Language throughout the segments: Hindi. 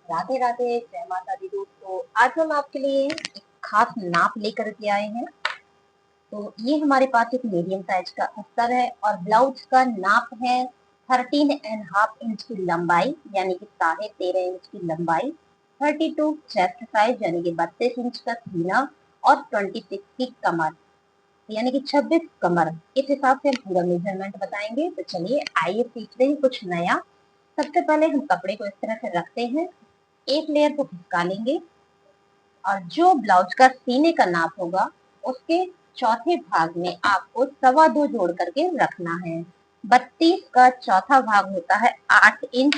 राधे राधे, जय माता दी दोस्तों। आज हम आपके लिए एक खास नाप लेकर के आए हैं। तो ये हमारे पास एक मीडियम साइज का अस्तर है और ब्लाउज का नाप है 13.5 इंच की लंबाई, यानी कि 13.5 इंच की लंबाई, 32 चेस्ट साइज यानी कि 32 इंच का सीना और 26 की कमर यानी कि 26 कमर। इस हिसाब से हम पूरा मेजरमेंट बताएंगे। तो चलिए आइए सीखते हैं कुछ नया। सबसे पहले हम कपड़े को इस तरह से रखते हैं, एक लेयर को खिसका लेंगे और जो ब्लाउज का सीने का नाप होगा उसके चौथे भाग में आपको 2.25 जोड़ करके रखना है। 32 का चौथा भाग होता है 8 इंच।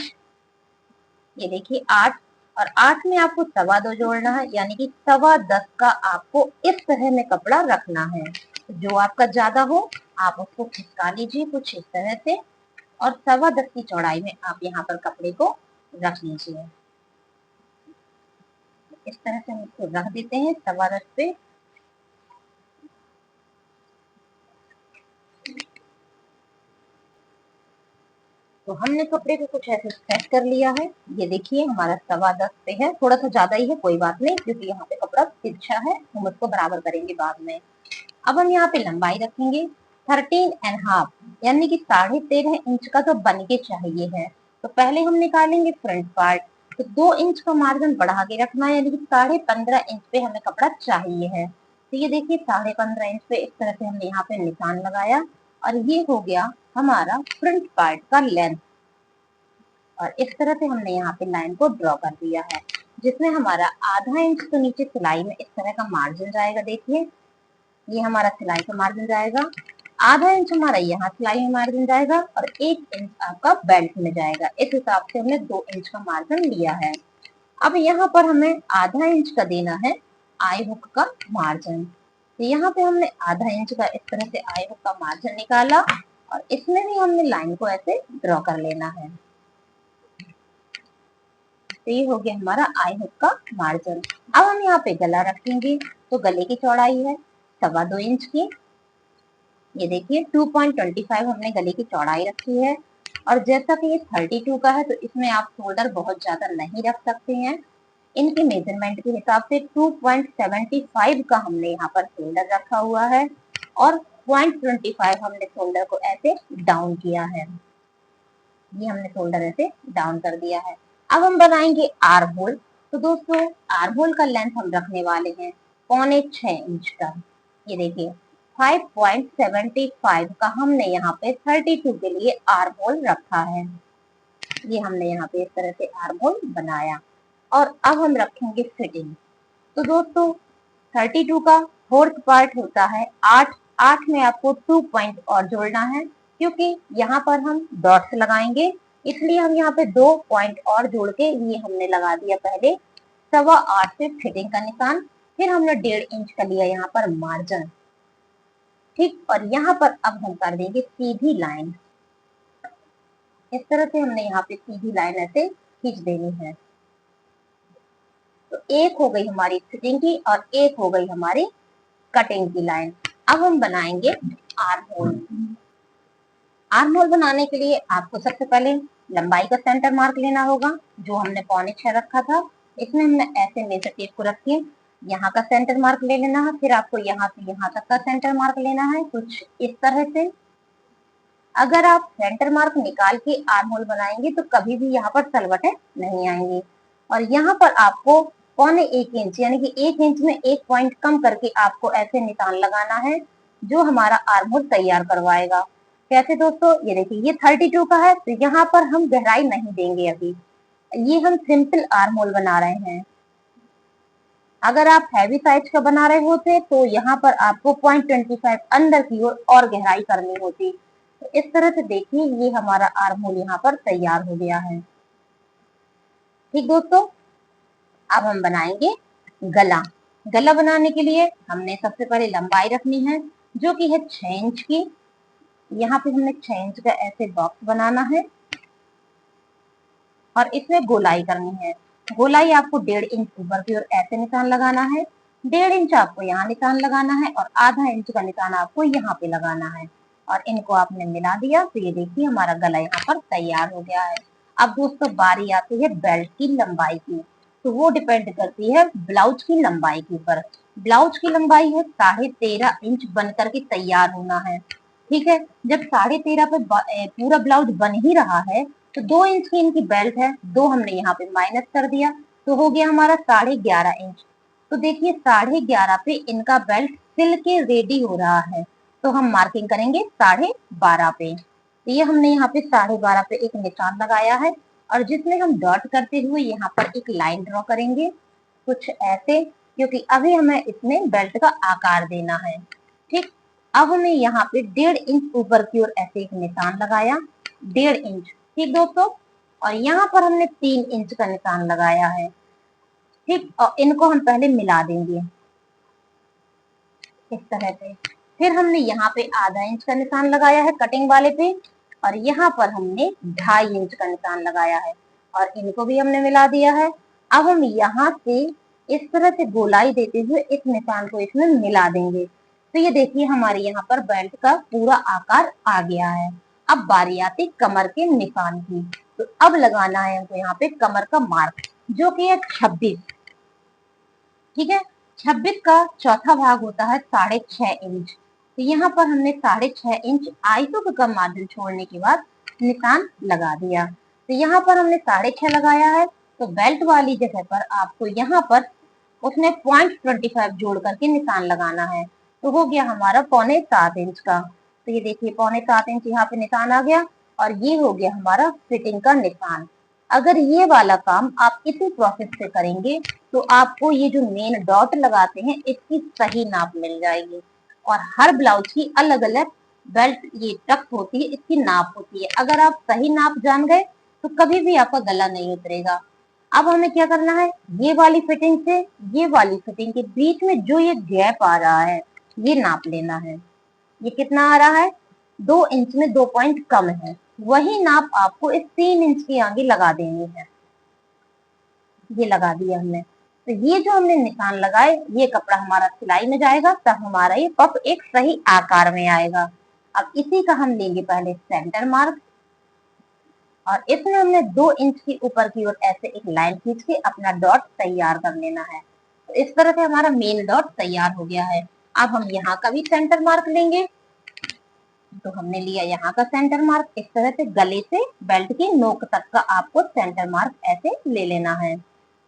ये देखिए 8, और 8 में आपको 2.25 जोड़ना है, यानी कि 10.15 का आपको इस तरह में कपड़ा रखना है। जो आपका ज्यादा हो आप उसको खिसका लीजिए कुछ इस तरह से, और 10.15 की चौड़ाई में आप यहाँ पर कपड़े को रख लीजिए। इस तरह से हम इसको रख देते हैं 10.15 पे। तो हमने कपड़े को कुछ ऐसे सेट कर लिया है। ये देखिए हमारा 10.15 पे है, थोड़ा सा ज्यादा ही है, कोई बात नहीं, क्योंकि यहाँ पे कपड़ा तिरछा है, हम उसको बराबर करेंगे बाद में। अब हम यहाँ पे लंबाई रखेंगे 13.5, यानी कि 13.5 इंच का तो बन के चाहिए है। तो पहले हम निकालेंगे फ्रंट पार्ट। तो 2 इंच का मार्जिन बढ़ा के रखना है, यानी कि 15.5 इंच पे हमें कपड़ा चाहिए है। तो ये देखिए 15.5 इंच पे इस तरह से हमने यहाँ पे निशान लगाया, और ये हो गया हमारा फ्रंट पार्ट का लेंथ। और इस तरह से हमने यहाँ पे लाइन को ड्रॉ कर दिया है, जिसमें हमारा आधा इंच तो नीचे सिलाई में इस तरह का मार्जिन जाएगा। देखिए ये हमारा सिलाई का मार्जिन जाएगा, आधा इंच हमारा यहाँ सिलाई में मार्जिन जाएगा, और 1 इंच आपका बेल्ट में जाएगा। इस हिसाब से हमने 2 इंच का मार्जिन लिया है। अब यहाँ पर हमें आधा इंच का देना है आई हुक का मार्जिन। तो यहाँ पे हमने आधा इंच का इस तरह से आई हुक का मार्जिन निकाला, और इसमें भी हमने लाइन को ऐसे ड्रॉ कर लेना है। तो ये हो गया हमारा आई हुक का मार्जिन। अब हम यहाँ पे गला रखेंगे। तो गले की चौड़ाई है 2.25 इंच की। ये देखिए 2.25 हमने गले की चौड़ाई रखी है। और जैसा कि ये 32 का है, तो इसमें आप शोल्डर बहुत ज्यादा नहीं रख सकते हैं। इनके मेजरमेंट के हिसाब से 2.75 का हमने यहाँ पर शोल्डर रखा हुआ है, और 0.25 हमने शोल्डर को ऐसे डाउन किया है। ये हमने शोल्डर ऐसे डाउन कर दिया है। अब हम बनाएंगे आर्म होल। तो दोस्तों आर्म होल का लेंथ हम रखने वाले हैं 6.25 इंच का। ये देखिए 5.75 का हमने यहाँ पे 32 के लिए आर्म होल रखा है। ये हमने यहाँ पे इस तरह से आर्म होल बनाया। और अब हम रखेंगे फिटिंग। तो दोस्तों 32 का फोर्थ पार्ट होता है 8। 8 में आपको 2 पॉइंट और जोड़ना है, क्योंकि यहाँ पर हम डॉट्स लगाएंगे, इसलिए हम यहाँ पे 2 पॉइंट और जोड़ के ये हमने लगा दिया पहले 8.25 से फिटिंग का निशान। फिर हमने 1.5 इंच का लिया यहाँ पर मार्जिन, ठीक। और यहाँ पर अब हम कर देंगे सीधी लाइन। इस तरह से हमने यहाँ पे सीधी लाइन ऐसे खींच देनी है। तो एक हो गई हमारी फिटिंग की और एक हो गई हमारी कटिंग की लाइन। अब हम बनाएंगे आर्म होल। आर्म होल बनाने के लिए आपको सबसे पहले लंबाई का सेंटर मार्क लेना होगा, जो हमने 6.25 रखा था। इसमें हमने ऐसे मेजर टेप को रखिए, यहाँ का सेंटर मार्क ले लेना है। फिर आपको यहाँ से यहाँ तक का सेंटर मार्क लेना है, कुछ इस तरह से। अगर आप सेंटर मार्क निकाल के आर्म होल बनाएंगे तो कभी भी यहाँ पर सलवटें नहीं आएंगी। और यहाँ पर आपको 1.25 इंच यानी कि 1 इंच में 1 पॉइंट कम करके आपको ऐसे निशान लगाना है, जो हमारा आर्म होल तैयार करवाएगा। कैसे दोस्तों, ये देखिए ये 32 का है, तो यहाँ पर हम गहराई नहीं देंगे अभी, ये हम सिंपल आर्म होल बना रहे हैं। अगर आप हैवी साइज का बना रहे होते तो यहाँ पर आपको 0.25 अंदर की ओर और गहराई करनी होती। तो इस तरह से देखिए ये हमारा आर्म होल यहाँ पर तैयार हो गया है। ठीक दोस्तों, अब हम बनाएंगे गला। गला बनाने के लिए हमने सबसे पहले लंबाई रखनी है, जो कि है 6 इंच की। यहाँ पे हमने 6 इंच का ऐसे बॉक्स बनाना है, और इसमें गोलाई करनी है। गोलाई आपको 1.5 इंच ऊपर की ओर ऐसे निशान लगाना है, 1.5 इंच आपको यहाँ निशान लगाना है, और आधा इंच का निशान आपको यहाँ पे लगाना है। और इनको आपने मिला दिया, तो ये देखिए हमारा गला यहाँ पर तैयार हो गया है। अब दोस्तों बारी आती है बेल्ट की लंबाई की, तो वो डिपेंड करती है ब्लाउज की लंबाई के ऊपर। ब्लाउज की लंबाई है 13.5 इंच बन करके तैयार होना है। ठीक है, जब 13.5 पे पूरा ब्लाउज बन ही रहा है तो 2 इंच की इनकी बेल्ट है, 2 हमने यहाँ पे माइनस कर दिया तो हो गया हमारा 11.5 इंच। तो देखिए 11.5 पे इनका बेल्ट सिल के रेडी हो रहा है, तो हम मार्किंग करेंगे 12.5 पे। तो ये हमने यहाँ पे 12.5 पे एक निशान लगाया है और जिसमें हम डॉट करते हुए यहाँ पर एक लाइन ड्रॉ करेंगे कुछ ऐसे, क्योंकि अभी हमें इसमें बेल्ट का आकार देना है। ठीक, अब हमें यहाँ पे 1.5 इंच ऊपर की ओर ऐसे एक निशान लगाया, 1.5 इंच। ठीक दोस्तों, और यहाँ पर हमने 3 इंच का निशान लगाया है। ठीक, और इनको हम पहले मिला देंगे इस तरह से। फिर हमने यहाँ पे आधा इंच का निशान लगाया है कटिंग वाले पे, और यहाँ पर हमने 2.5 इंच का निशान लगाया है और इनको भी हमने मिला दिया है। अब हम यहाँ से इस तरह से गोलाई देते हुए इस निशान को इसमें मिला देंगे। तो ये देखिए हमारे यहाँ पर बेल्ट का पूरा आकार आ गया है। अब बारी आती कमर के निशान की, तो अब लगाना है हमको यहाँ पे कमर का मार्क, जो कि है 26। ठीक है, 26 का चौथा भाग होता है 6.5 इंच। तो यहाँ पर हमने 6.5 इंच आइसो का मार्जिन छोड़ने के बाद निशान लगा दिया। तो यहाँ पर हमने 6.5 लगाया है, तो बेल्ट वाली जगह पर आपको यहाँ पर उसमें 0.25 जोड़ करके निशान लगाना है। तो हो गया हमारा 6.25 इंच का। तो ये देखिए 6.25 इंच यहाँ पे निशान आ गया और ये हो गया हमारा फिटिंग का निशान। अगर ये वाला काम आप इसी प्रोसेस से करेंगे तो आपको ये जो मेन डॉट लगाते हैं इसकी सही नाप मिल जाएगी। और हर ब्लाउज की अलग अलग बेल्ट ये टक्स होती है, इसकी नाप होती है। अगर आप सही नाप जान गए तो कभी भी आपका गला नहीं उतरेगा। अब हमें क्या करना है, ये वाली फिटिंग से ये वाली फिटिंग के बीच में जो ये गैप आ रहा है ये नाप लेना है। ये कितना आ रहा है, 2 इंच में 2 पॉइंट कम है, वही नाप आपको इस 3 इंच के आगे लगा देनी है। ये लगा दिया हमने। तो ये जो हमने निशान लगाए ये कपड़ा हमारा सिलाई में जाएगा, तब हमारा ये पफ एक सही आकार में आएगा। अब इसी का हम लेंगे पहले सेंटर मार्क, और इसमें हमने 2 इंच की ऊपर की ओर ऐसे एक लाइन खींच के अपना डॉट तैयार कर लेना है। तो इस तरह से हमारा मेन डॉट तैयार हो गया है। अब हम यहाँ का भी सेंटर मार्क लेंगे। तो हमने लिया यहाँ का सेंटर मार्क, इस तरह से गले से बेल्ट की नोक तक का आपको सेंटर मार्क ऐसे ले लेना है।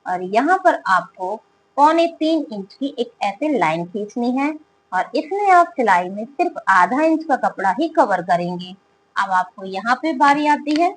और यहाँ पर आपको 3.25 इंच की एक ऐसे लाइन खींचनी है और इसमें आप सिलाई में सिर्फ आधा इंच का कपड़ा ही कवर करेंगे। अब आपको यहाँ पे बारी आती है,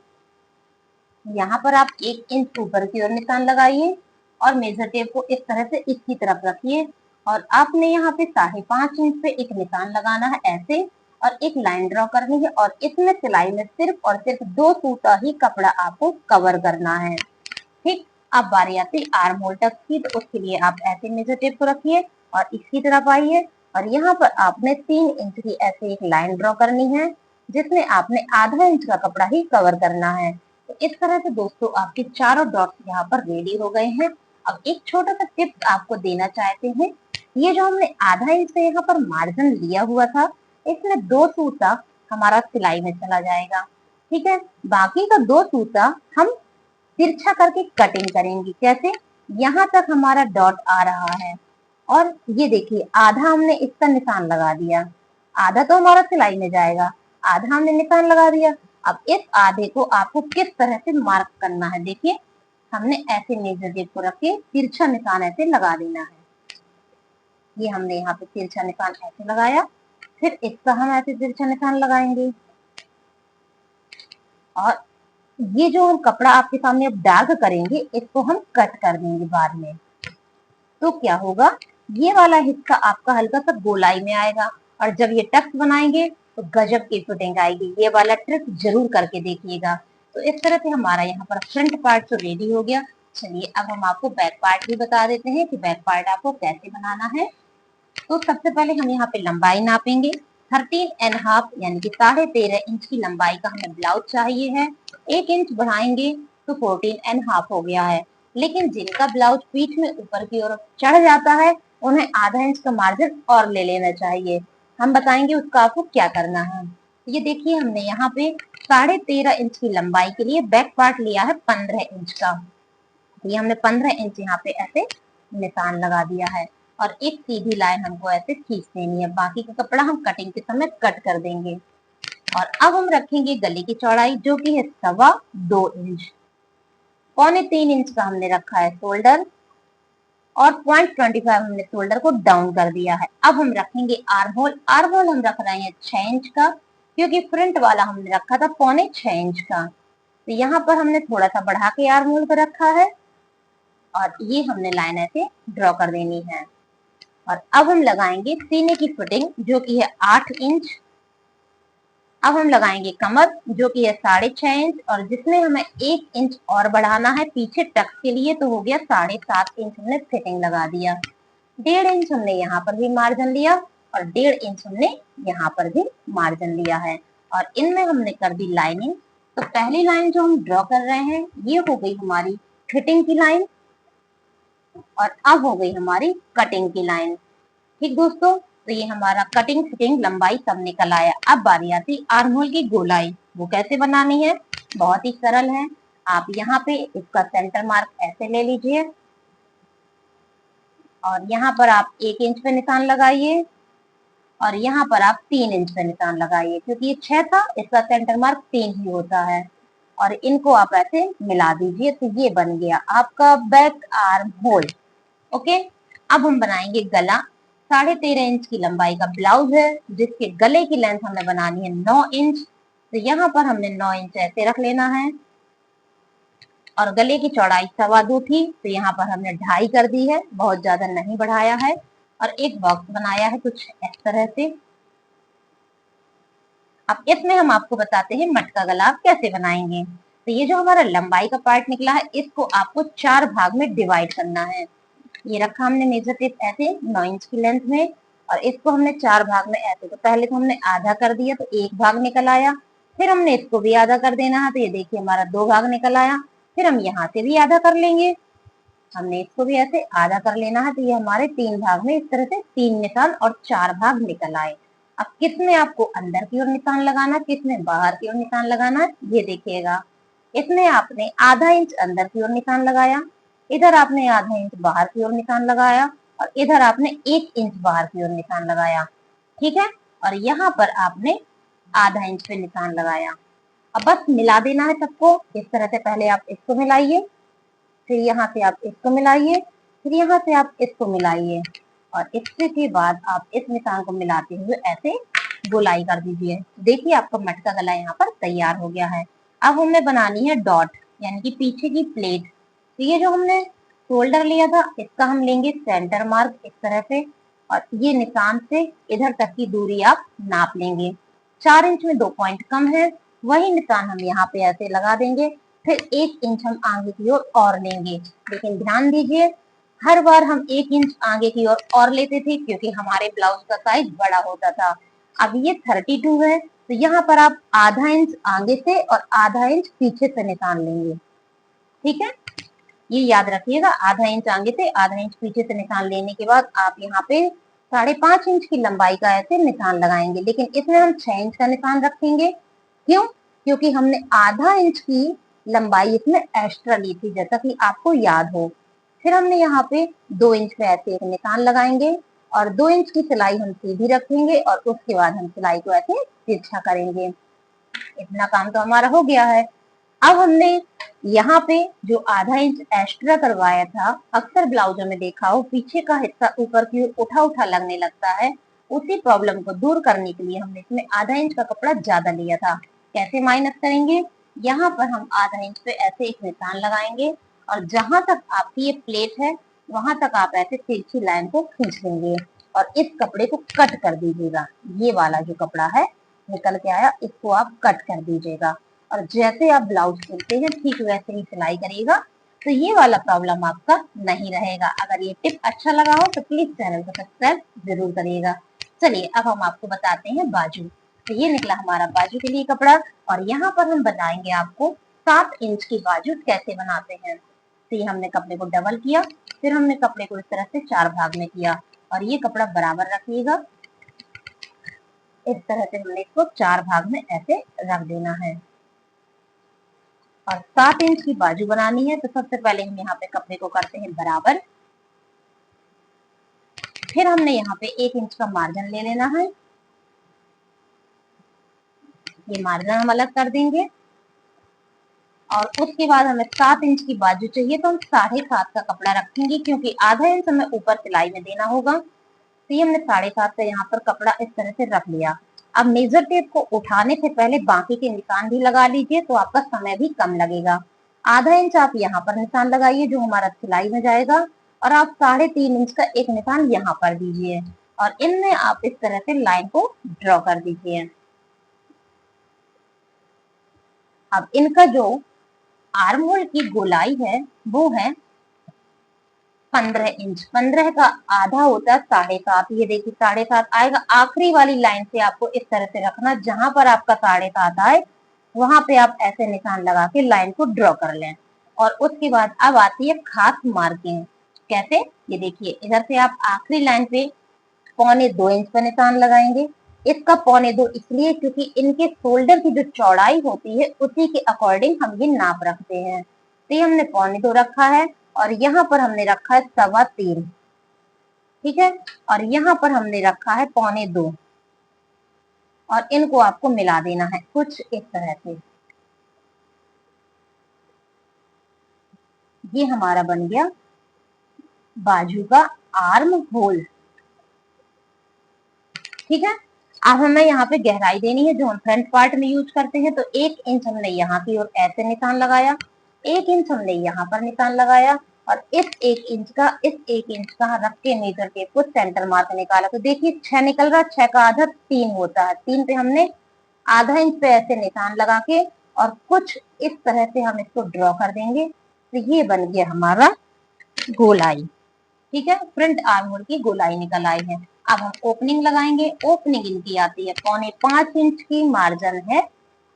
यहाँ पर आप 1 इंच ऊपर की ओर निशान लगाइए और मेजर टेप को इस तरह से इसकी तरफ रखिए और आपने यहाँ पे 5.5 इंच पे एक निशान लगाना है ऐसे, और एक लाइन ड्रॉ करनी है और इसमें सिलाई में सिर्फ और सिर्फ 2 सूता ही कपड़ा आपको कवर करना है। ठीक, अब बारी आती आर्म होल टक्स की, तो उसके लिए आप ऐसे मेजर टेप को रखिए और इसकी तरफ आइए और यहाँ पर आपने 3 इंच की ऐसे एक लाइन ड्रॉ करनी है जिसमें आपने आधा इंच का कपड़ा ही कवर करना है। तो इस तरह से दोस्तों आपके चारों डॉट्स यहाँ पर रेडी हो गए हैं। अब एक छोटा सा टिप्स आपको देना चाहते हैं, ये जो हमने आधा इंच से यहाँ पर मार्जिन लिया हुआ था इसमें 2 सूता हमारा सिलाई में चला जाएगा। ठीक है, बाकी का 2 सूता हम तिरछा करके कटिंग करेंगे। कैसे, यहाँ तक हमारा डॉट आ रहा है और ये देखिए आधा हमने इसका निशान लगा दिया, आधा तो हमारा सिलाई में जाएगा, आधा हमने निशान लगा दिया। अब इस आधे को आपको किस तरह से मार्क करना है, देखिए हमने ऐसे मेजर टेप को रख के तिरछा निशान ऐसे लगा देना है। ये हमने यहाँ पे तिरछा निशान ऐसे लगाया, फिर इसका हम ऐसे तिरछा निशान लगाएंगे और ये जो हम कपड़ा आपके सामने अब डार्क करेंगे इसको हम कट कर देंगे बाद में। तो क्या होगा, ये वाला हिस्सा आपका हल्का सा गोलाई में आएगा और जब ये टक्स बनाएंगे तो गजब की फिटिंग आएगी। ये वाला ट्रिक जरूर करके देखिएगा। तो इस तरह से हमारा यहाँ पर फ्रंट पार्ट तो रेडी हो गया। चलिए अब हम आपको बैक पार्ट भी बता देते हैं कि बैक पार्ट आपको कैसे बनाना है। तो सबसे पहले हम यहाँ पे लंबाई नापेंगे, 13.5 यानी कि 13.5 इंच की लंबाई का हमें ब्लाउज चाहिए है। 1 इंच बढ़ाएंगे तो 14.5 हो गया है। लेकिन जिनका ब्लाउज पीठ में ऊपर की ओर चढ़ जाता है उन्हें आधा इंच का मार्जिन और ले लेना चाहिए। हम बताएंगे उसका आपको क्या करना है। ये देखिए हमने यहाँ पे 13.5 इंच की लंबाई के लिए बैक पार्ट लिया है 15 इंच का। ये हमने 15 इंच यहाँ पे ऐसे निशान लगा दिया है और एक सीधी लाइन हमको ऐसे खींच देनी है। बाकी का कपड़ा हम कटिंग के समय कट कर देंगे। और अब हम रखेंगे गले की चौड़ाई जो कि है 2.25 इंच। 3.25 इंच का हमने रखा है शोल्डर और 0.25 हमने शोल्डर को डाउन कर दिया है। अब हम रखेंगे आर्म होल। आर्म होल हम रख रहे हैं 6 इंच का, क्योंकि फ्रंट वाला हमने रखा था 0.25 इंच का। तो यहाँ पर हमने थोड़ा सा बढ़ा के आर्म होल को रखा है और ये हमने लाइन ऐसे ड्रॉ कर देनी है। और अब हम लगाएंगे सीने की फिटिंग जो कि है 8 इंच। अब हम लगाएंगे कमर जो कि है 6.5 इंच और जिसमें हमें 1 इंच और बढ़ाना है पीछे टक्स के लिए, तो हो गया 7.5 इंच हमने फिटिंग लगा दिया। 1.5 इंच हमने यहाँ पर भी मार्जिन लिया और 1.5 इंच हमने यहाँ पर भी मार्जिन लिया है और इनमें हमने कर दी लाइनिंग। तो पहली लाइन जो हम ड्रॉ कर रहे हैं ये हो गई हमारी फिटिंग की लाइन और अब हो गई हमारी कटिंग की लाइन। ठीक दोस्तों, तो ये हमारा कटिंग फिटिंग लंबाई सब निकल आया। अब बारी आती आर्म होल की गोलाई। वो कैसे बनानी है? बहुत ही सरल है। आप यहाँ पे इसका सेंटर मार्क ऐसे ले लीजिए और यहाँ पर आप 1 इंच पे निशान लगाइए और यहाँ पर आप 3 इंच पे निशान लगाइए। क्योंकि ये 6 था, इसका सेंटर मार्क 3 ही होता है और इनको आप ऐसे मिला दीजिए। तो ये बन गया आपका बैक आर्म होल। ओके, अब हम बनाएंगे गला। 13.5 इंच की लंबाई का ब्लाउज है जिसके गले की लेंथ हमें बनानी है 9 इंच। तो यहाँ पर हमने 9 इंच ऐसे रख लेना है और गले की चौड़ाई 2.25 थी, तो यहाँ पर हमने 2.5 कर दी है, बहुत ज्यादा नहीं बढ़ाया है। और एक बॉक्स बनाया है कुछ इस तरह से। अब इसमें हम आपको बताते हैं मटका गला आप कैसे बनाएंगे। तो ये जो हमारा लंबाई का पार्ट निकला है इसको आपको 4 भाग में डिवाइड करना है। ये रखा हमने मेजर टेप ऐसे 9 इंच की लेंथ में और इसको हमने 4 भाग में ऐसे। तो पहले तो हमने आधा कर दिया तो 1 भाग निकल आया, फिर हमने इसको भी आधा कर देना है तो ये देखिए हमारा 2 भाग निकल आया। फिर हम यहाँ से भी आधा कर लेंगे, हमने इसको भी ऐसे आधा कर लेना है तो ये हमारे 3 भाग में इस तरह से 3 निशान और 4 भाग निकल आए। अब किसमें आपको अंदर की ओर निशान लगाना, किसमें बाहर की ओर निशान लगाना, ये देखिएगा। इसमें आपने आधा इंच अंदर की ओर निशान लगाया, इधर आपने आधा इंच बाहर की ओर निशान लगाया और इधर आपने 1 इंच बाहर की ओर निशान लगाया। ठीक है, और यहाँ पर आपने आधा इंच पे निशान लगाया। अब बस मिला देना है सबको इस तरह से। पहले आप इसको मिलाइए, फिर यहाँ से आप इसको मिलाइए, फिर यहाँ से आप इसको मिलाइए और इसके के बाद आप इस निशान को मिलाते हुए ऐसे गोलाई कर दीजिए। देखिए आपका मटका गला यहाँ पर तैयार हो गया है। अब हमें बनानी है डॉट यानी कि पीछे की प्लेट। तो ये जो हमने शोल्डर लिया था इसका हम लेंगे सेंटर मार्क इस तरह से और ये निशान से इधर तक की दूरी आप नाप लेंगे। 4 इंच में 2 पॉइंट कम है, वही निशान हम यहाँ पे ऐसे लगा देंगे। फिर 1 इंच हम आगे की ओर और लेंगे। लेकिन ध्यान दीजिए हर बार हम 1 इंच आगे की ओर और लेते थे क्योंकि हमारे ब्लाउज का साइज बड़ा होता था। अब ये 32 है तो यहाँ पर आप आधा इंच आगे से और आधा इंच पीछे से निशान लेंगे। ठीक है, ये याद रखिएगा, आधा इंच आगे से आधा इंच पीछे से निशान लेने के बाद आप यहाँ पे 5.5 इंच की लंबाई का ऐसे निशान लगाएंगे। लेकिन इसमें हम 6 इंच का निशान रखेंगे। क्यों? क्योंकि हमने आधा इंच की लंबाई इसमें एक्स्ट्रा ली थी, जैसा कि आपको याद हो। फिर हमने यहाँ पे 2 इंच पे ऐसे एक निशान लगाएंगे और 2 इंच की सिलाई हम सीधी रखेंगे और उसके बाद हम सिलाई को ऐसे तिरछा करेंगे। इतना काम तो हमारा हो गया है। अब हमने यहाँ पे जो आधा इंच एक्स्ट्रा करवाया था, अक्सर ब्लाउजों में देखा हो पीछे का हिस्सा ऊपर की ओर उठा उठा लगने लगता है, उसी प्रॉब्लम को दूर करने के लिए हमने इसमें आधा इंच का कपड़ा ज्यादा लिया था। कैसे माइनस करेंगे? यहाँ पर हम आधा इंच पे ऐसे एक निशान लगाएंगे और जहां तक आपकी ये प्लेट है वहां तक आप ऐसे तिरछी लाइन को खींच लेंगे और इस कपड़े को कट कर दीजिएगा। ये वाला जो कपड़ा है निकल के आया, इसको आप कट कर दीजिएगा और जैसे आप ब्लाउज सिलते हैं ठीक वैसे ही सिलाई करिएगा, तो ये वाला प्रॉब्लम आपका नहीं रहेगा। अगर ये टिप अच्छा लगा हो तो प्लीज चैनल को सब्सक्राइब जरूर करिएगा। चलिए अब हम आपको बताते हैं बाजू। तो ये निकला हमारा बाजू के लिए कपड़ा और यहाँ पर हम बनाएंगे आपको 7 इंच की बाजू कैसे बनाते हैं। तो ये हमने कपड़े को डबल किया, फिर हमने कपड़े को इस तरह से 4 भाग में किया और ये कपड़ा बराबर रखिएगा। इस तरह से हमने इसको 4 भाग में ऐसे रख देना है। और 7 इंच की बाजू बनानी है। तो सबसे पहले हम यहाँ पे कपड़े को करते हैं बराबर, फिर हमने यहाँ पे 1 इंच का मार्जिन ले लेना है। ये मार्जिन हम अलग कर देंगे और उसके बाद हमें 7 इंच की बाजू चाहिए, तो हम 7.5 का कपड़ा रखेंगे क्योंकि आधा इंच हमें ऊपर सिलाई में देना होगा। तो ये हमने 7.5 का यहाँ पर कपड़ा इस तरह से रख लिया। अब मेजर टेप को उठाने से पहले बाकी के निशान भी लगा लीजिए, तो आपका समय भी कम लगेगा। आधा इंच आप यहाँ पर निशान लगाइए जो हमारा सिलाई में जाएगा, और आप 3.5 इंच का एक निशान यहाँ पर दीजिए और इनमें आप इस तरह से लाइन को ड्रॉ कर दीजिए। अब इनका जो आर्म होल की गोलाई है वो है 15 इंच। 15 का आधा होता है 7.5। ये देखिए 7.5 आएगा। आखिरी वाली लाइन से आपको इस तरह से रखना, जहां पर आपका 7.5 आए वहां पे आप ऐसे निशान लगा के लाइन को ड्रॉ कर लें। और उसके बाद अब आती है खास मार्किंग। कैसे, ये देखिए इधर से आप आखिरी लाइन पे 1.25 इंच का निशान लगाएंगे। इसका 1.25 इसलिए क्योंकि इनके शोल्डर की जो चौड़ाई होती है उसी के अकॉर्डिंग हम ये नाप रखते हैं। तो ये हमने 1.25 रखा है और यहाँ पर हमने रखा है 3.25, ठीक है। और यहाँ पर हमने रखा है 1.25 और इनको आपको मिला देना है कुछ इस तरह से। ये हमारा बन गया बाजू का आर्म होल, ठीक है। अब हमें यहाँ पे गहराई देनी है जो हम फ्रंट पार्ट में यूज करते हैं। तो 1 इंच हमने यहाँ की ओर ऐसे निशान लगाया, 1 इंच हमने यहाँ पर निशान लगाया और इस 1 इंच का रख के मेजर टेप को सेंटर मार्क निकाला। तो देखिए 6 निकल रहा, 6 का आधा 3 होता है। 3 पे हमने आधा इंच पे ऐसे निशान लगा के और कुछ इस तरह से हम इसको ड्रॉ कर देंगे। तो ये बन गया हमारा गोलाई, ठीक है। फ्रंट आर्म होल की गोलाई निकल आई है। अब हम ओपनिंग लगाएंगे। ओपनिंग इनकी आती है 4.25 इंच की, मार्जिन है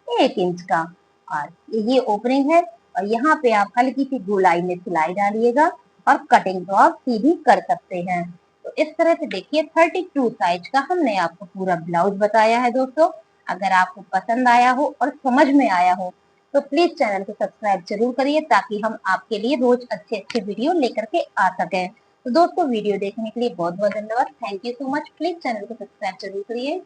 1 इंच का और ये ओपनिंग है। और यहाँ पे आप हल्की सी गोलाई में सिलाई डालिएगा और कटिंग तो आप सीधी कर सकते हैं। तो इस तरह से देखिए 32 साइज का हमने आपको पूरा ब्लाउज बताया है दोस्तों। अगर आपको पसंद आया हो और समझ में आया हो तो प्लीज चैनल को सब्सक्राइब जरूर करिए, ताकि हम आपके लिए रोज अच्छे अच्छे वीडियो लेकर के आ सकें। तो दोस्तों वीडियो देखने के लिए बहुत बहुत धन्यवाद। Thank you so much. Please channel को सब्सक्राइब जरूर करिए।